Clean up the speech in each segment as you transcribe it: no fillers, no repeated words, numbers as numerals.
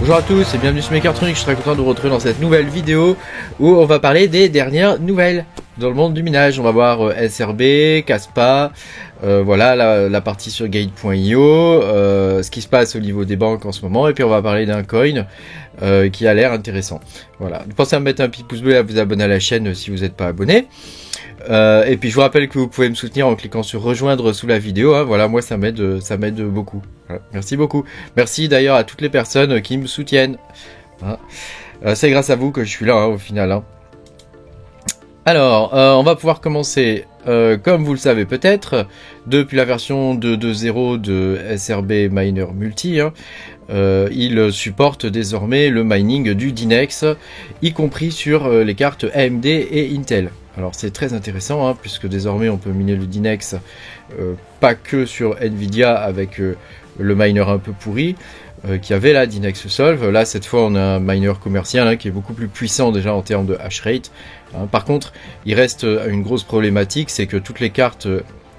Bonjour à tous et bienvenue sur Mechatronics, je suis très content de vous retrouver dans cette nouvelle vidéo où on va parler des dernières nouvelles dans le monde du minage. On va voir SRB, Kaspa, voilà la partie sur Gate.io, ce qui se passe au niveau des banques en ce moment, et puis on va parler d'un coin qui a l'air intéressant. Voilà, pensez à me mettre un petit pouce bleu et à vous abonner à la chaîne si vous n'êtes pas abonné. Et puis je vous rappelle que vous pouvez me soutenir en cliquant sur rejoindre sous la vidéo, hein. Voilà, moi ça m'aide beaucoup. Voilà. Merci beaucoup. Merci d'ailleurs à toutes les personnes qui me soutiennent. Hein. C'est grâce à vous que je suis là, hein, au final. Hein. Alors, on va pouvoir commencer, comme vous le savez peut-être, depuis la version 2.2.0 de SRB Miner Multi, hein, il supporte désormais le mining du Dynex, y compris sur les cartes AMD et Intel. Alors c'est très intéressant, hein, puisque désormais on peut miner le Dynex pas que sur Nvidia avec le miner un peu pourri qui avait la Dynex Solve. Là cette fois on a un miner commercial, hein, qui est beaucoup plus puissant déjà en termes de hash rate. Hein. Par contre il reste une grosse problématique, c'est que toutes les cartes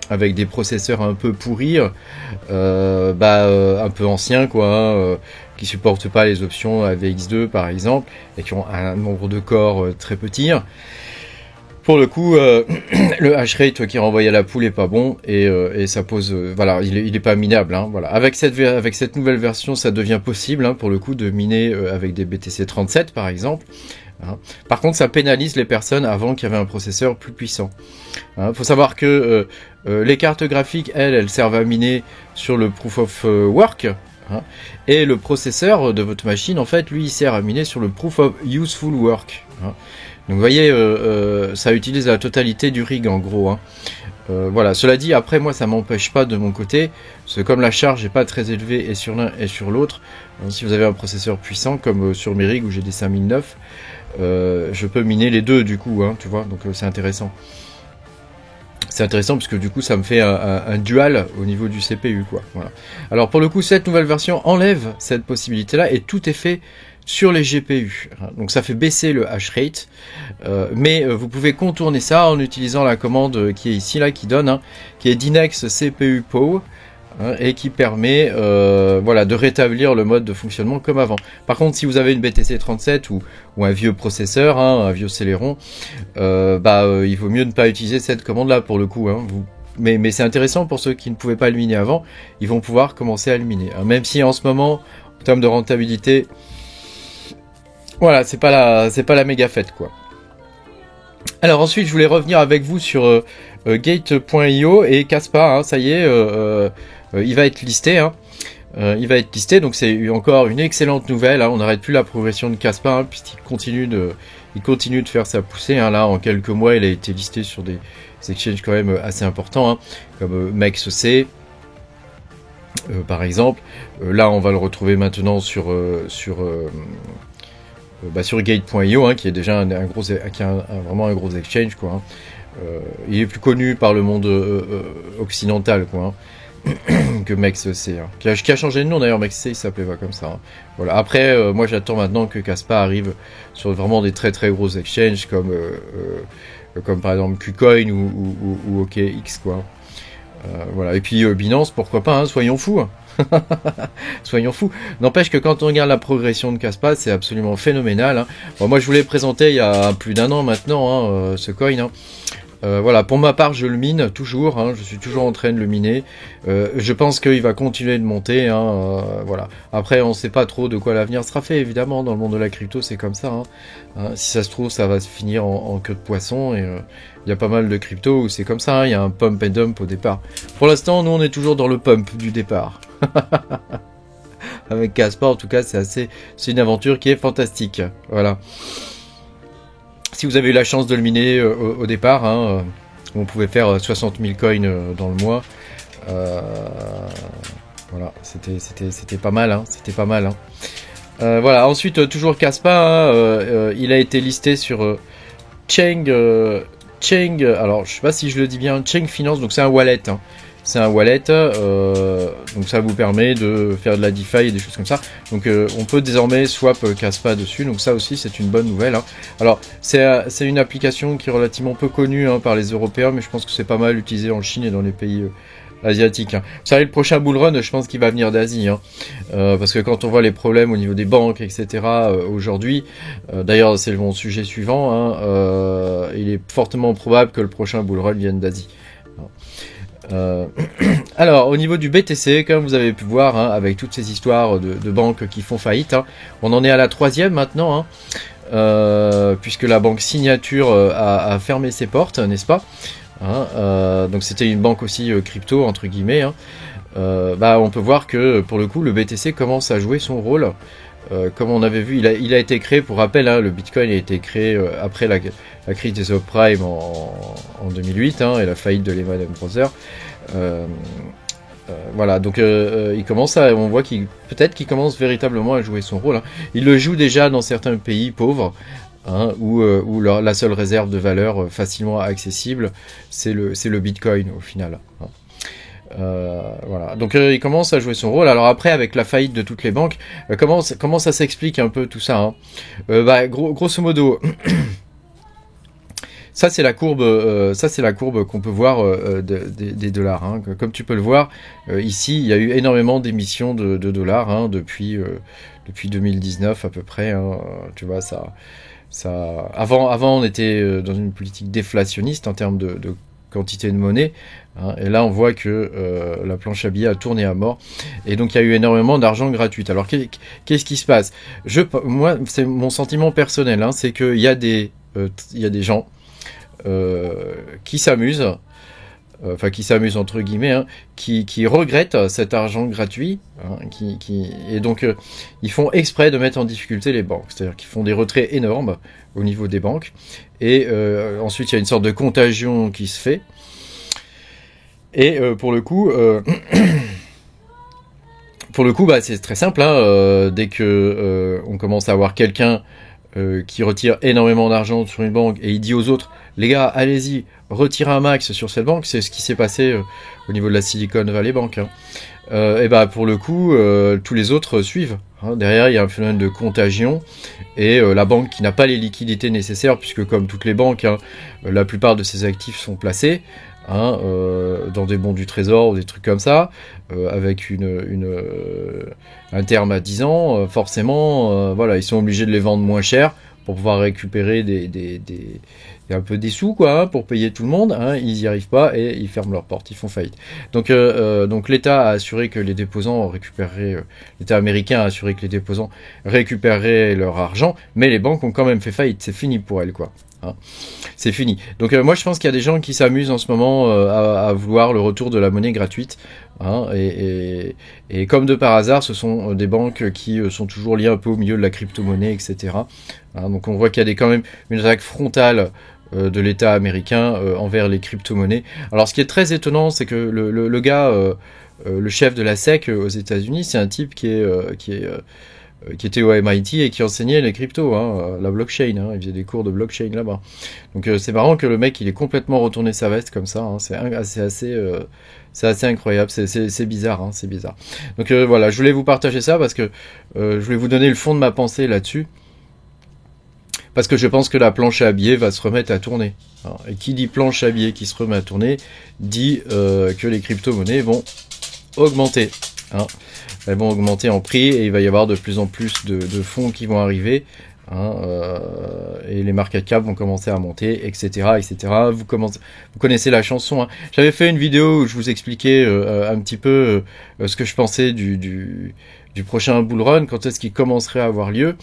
avec des processeurs un peu pourris, un peu anciens quoi, hein, qui supportent pas les options AVX2 par exemple, et qui ont un nombre de corps très petit. Pour le coup, le hash rate qui est renvoyé à la poule est pas bon et ça pose, voilà, il est pas minable. Hein, voilà. Avec cette nouvelle version, ça devient possible, hein, pour le coup, de miner avec des BTC 37 par exemple. Hein. Par contre, ça pénalise les personnes avant qui avaient un processeur plus puissant. Hein, faut savoir que les cartes graphiques, elles servent à miner sur le proof of work. Hein, et le processeur de votre machine, en fait, lui, il sert à miner sur le proof of useful work. Hein. Donc vous voyez, ça utilise la totalité du rig en gros. Hein. Voilà. Cela dit, après moi ça m'empêche pas de mon côté, parce que comme la charge n'est pas très élevée et sur l'un et sur l'autre, si vous avez un processeur puissant comme sur mes rigs où j'ai des 5009, je peux miner les deux du coup, hein, tu vois. Donc c'est intéressant. C'est intéressant parce que du coup ça me fait un dual au niveau du CPU quoi. Voilà. Alors pour le coup cette nouvelle version enlève cette possibilité là et tout est fait sur les GPU. Donc ça fait baisser le hash rate, mais vous pouvez contourner ça en utilisant la commande qui est ici là, qui donne, hein, qui est Dynex CPU POW, hein, et qui permet voilà, de rétablir le mode de fonctionnement comme avant. Par contre, si vous avez une BTC 37 ou un vieux processeur, hein, un vieux Celeron, il vaut mieux ne pas utiliser cette commande là pour le coup. Hein, mais c'est intéressant pour ceux qui ne pouvaient pas le miner avant, ils vont pouvoir commencer à le miner. Hein, même si en ce moment, en termes de rentabilité, voilà, c'est pas la méga fête quoi. Alors ensuite, je voulais revenir avec vous sur Gate.io et Kaspa. Hein, ça y est, il va être listé. Hein. Il va être listé, donc c'est encore une excellente nouvelle. Hein. On n'arrête plus la progression de Kaspa, hein, puisqu'il continue de faire sa poussée. Hein. Là, en quelques mois, il a été listé sur des exchanges quand même assez importants, hein, comme MEXC. Par exemple. Là, on va le retrouver maintenant sur Gate.io, hein, qui est déjà vraiment un gros exchange quoi. Hein. Il est plus connu par le monde occidental quoi, hein, que MEXC, hein, qui a changé de nom d'ailleurs. MEXC il s'appelait pas comme ça. Hein. Voilà. Après, moi j'attends maintenant que Kaspa arrive sur vraiment des très très gros exchanges comme par exemple KuCoin ou OKX quoi. Voilà. Et puis Binance, pourquoi pas, hein, soyons fous. Hein. Soyons fous. N'empêche que quand on regarde la progression de Kaspa, c'est absolument phénoménal. Hein. Bon, moi, je vous l'ai présenté il y a plus d'un an maintenant, hein, ce coin. Hein. Voilà, pour ma part, je le mine toujours. Hein, je suis toujours en train de le miner. Je pense qu'il va continuer de monter. Hein, voilà. Après, on ne sait pas trop de quoi l'avenir sera fait. Évidemment, dans le monde de la crypto, c'est comme ça. Hein. Si ça se trouve, ça va se finir en queue de poisson. Et il y a pas mal de crypto où c'est comme ça. Hein, il y a un pump and dump au départ. Pour l'instant, nous, on est toujours dans le pump du départ. Avec Kaspa, en tout cas, c'est une aventure qui est fantastique. Voilà. Si vous avez eu la chance de le miner au départ, hein, on pouvait faire 60 000 coins dans le mois. Voilà, c'était pas mal. Hein, c'était pas mal. Hein. Voilà. Ensuite, toujours Kaspa, hein, il a été listé sur Cheng. Alors, je sais pas si je le dis bien. Cheng Finance. Donc c'est un wallet. Hein. C'est un wallet, donc ça vous permet de faire de la DeFi et des choses comme ça. Donc on peut désormais swap Kaspa dessus, donc ça aussi c'est une bonne nouvelle. Hein. Alors c'est une application qui est relativement peu connue, hein, par les Européens, mais je pense que c'est pas mal utilisé en Chine et dans les pays asiatique. Hein. Vous savez, le prochain bull run, je pense qu'il va venir d'Asie, hein. Parce que quand on voit les problèmes au niveau des banques, etc. Aujourd'hui, d'ailleurs c'est mon sujet suivant, hein, il est fortement probable que le prochain bull run vienne d'Asie. Alors au niveau du BTC, comme vous avez pu voir, hein, avec toutes ces histoires de banques qui font faillite, hein, on en est à la 3e maintenant, hein, puisque la banque Signature a fermé ses portes, n'est-ce pas, hein, donc c'était une banque aussi crypto entre guillemets, hein. On peut voir que pour le coup le BTC commence à jouer son rôle. Comme on avait vu, il a été créé, pour rappel, hein, le Bitcoin a été créé après la crise des subprimes en 2008, hein, et la faillite de Lehman Brothers. Voilà, donc on voit peut-être qu'il commence véritablement à jouer son rôle. Hein. Il le joue déjà dans certains pays pauvres, hein, où la seule réserve de valeur facilement accessible, c'est le Bitcoin au final. Hein. Voilà, donc il commence à jouer son rôle. Alors après, avec la faillite de toutes les banques, comment ça s'explique un peu tout ça, hein. Grosso modo, ça c'est la courbe qu'on peut voir des dollars, hein. Comme tu peux le voir ici, il y a eu énormément d'émissions de dollars, hein, depuis 2019 à peu près, hein. Tu vois ça. Avant on était dans une politique déflationniste en termes de quantité de monnaie, hein, et là on voit que la planche à billets a tourné à mort, et donc il y a eu énormément d'argent gratuit. Alors qu'est-ce qui se passe? Moi, c'est mon sentiment personnel, hein, c'est qu'il y a des gens qui s'amusent, enfin qui s'amusent entre guillemets, hein, qui regrettent cet argent gratuit, hein, et donc ils font exprès de mettre en difficulté les banques, c'est-à-dire qu'ils font des retraits énormes au niveau des banques, et ensuite il y a une sorte de contagion qui se fait, et pour le coup c'est très simple, hein, dès que on commence à avoir quelqu'un qui retire énormément d'argent sur une banque et il dit aux autres, les gars, allez-y, retirez un max sur cette banque. C'est ce qui s'est passé au niveau de la Silicon Valley Bank, hein. Et pour le coup, tous les autres suivent, hein. Derrière, il y a un phénomène de contagion, et la banque qui n'a pas les liquidités nécessaires, puisque comme toutes les banques, hein, la plupart de ses actifs sont placés, hein, dans des bons du trésor ou des trucs comme ça, avec un terme à 10 ans, forcément, voilà, ils sont obligés de les vendre moins cher pour pouvoir récupérer un peu des sous, quoi, hein, pour payer tout le monde, hein. Ils n'y arrivent pas et ils ferment leurs portes, ils font faillite. Donc l'État a assuré que les déposants récupéreraient, l'État américain a assuré que les déposants récupéreraient leur argent, mais les banques ont quand même fait faillite, c'est fini pour elles, quoi. Hein. C'est fini. Donc moi je pense qu'il y a des gens qui s'amusent en ce moment à vouloir le retour de la monnaie gratuite, hein, et comme de par hasard, ce sont des banques qui sont toujours liées un peu au milieu de la crypto-monnaie, etc. Hein, donc on voit qu'il y a quand même une attaque frontale de l'État américain envers les crypto-monnaies. Alors ce qui est très étonnant, c'est que le gars, le chef de la SEC aux États-Unis, c'est un type qui était au MIT et qui enseignait les cryptos, hein, la blockchain, hein, il faisait des cours de blockchain là-bas. Donc c'est marrant que le mec il ait complètement retourné sa veste comme ça, hein, c'est assez incroyable, c'est bizarre, hein, c'est bizarre. Donc voilà, je voulais vous partager ça parce que je voulais vous donner le fond de ma pensée là-dessus. Parce que je pense que la planche à billets va se remettre à tourner. Alors, et qui dit planche à billets qui se remet à tourner, dit que les crypto-monnaies vont augmenter. Hein. Elles vont augmenter en prix et il va y avoir de plus en plus de fonds qui vont arriver. Hein, et les market cap vont commencer à monter, etc. etc. Vous connaissez la chanson. Hein. J'avais fait une vidéo où je vous expliquais un petit peu ce que je pensais du prochain bull run, quand est-ce qu'il commencerait à avoir lieu.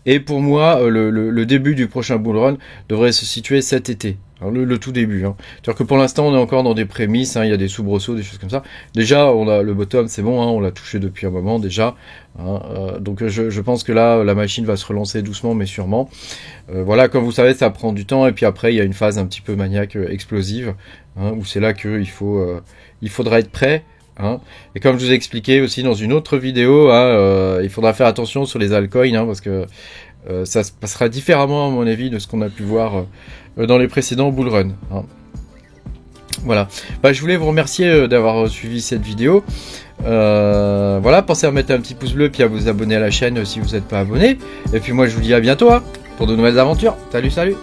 Et pour moi, le début du prochain bull run devrait se situer cet été. Alors le tout début. Hein. C'est-à-dire que pour l'instant, on est encore dans des prémices, hein, il y a des soubresauts, des choses comme ça. Déjà, on a le bottom, c'est bon, hein, on l'a touché depuis un moment déjà. Hein, donc je pense que là, la machine va se relancer doucement, mais sûrement. Voilà, comme vous savez, ça prend du temps, et puis après, il y a une phase un petit peu maniaque, explosive, hein, où c'est là qu'il faudra être prêt. Hein. Et comme je vous ai expliqué aussi dans une autre vidéo, hein, il faudra faire attention sur les altcoins, hein, parce que ça se passera différemment à mon avis de ce qu'on a pu voir dans les précédents bull run. Hein. Voilà. Je voulais vous remercier d'avoir suivi cette vidéo. Voilà, pensez à mettre un petit pouce bleu puis à vous abonner à la chaîne si vous n'êtes pas abonné. Et puis moi je vous dis à bientôt, hein, pour de nouvelles aventures. Salut, salut.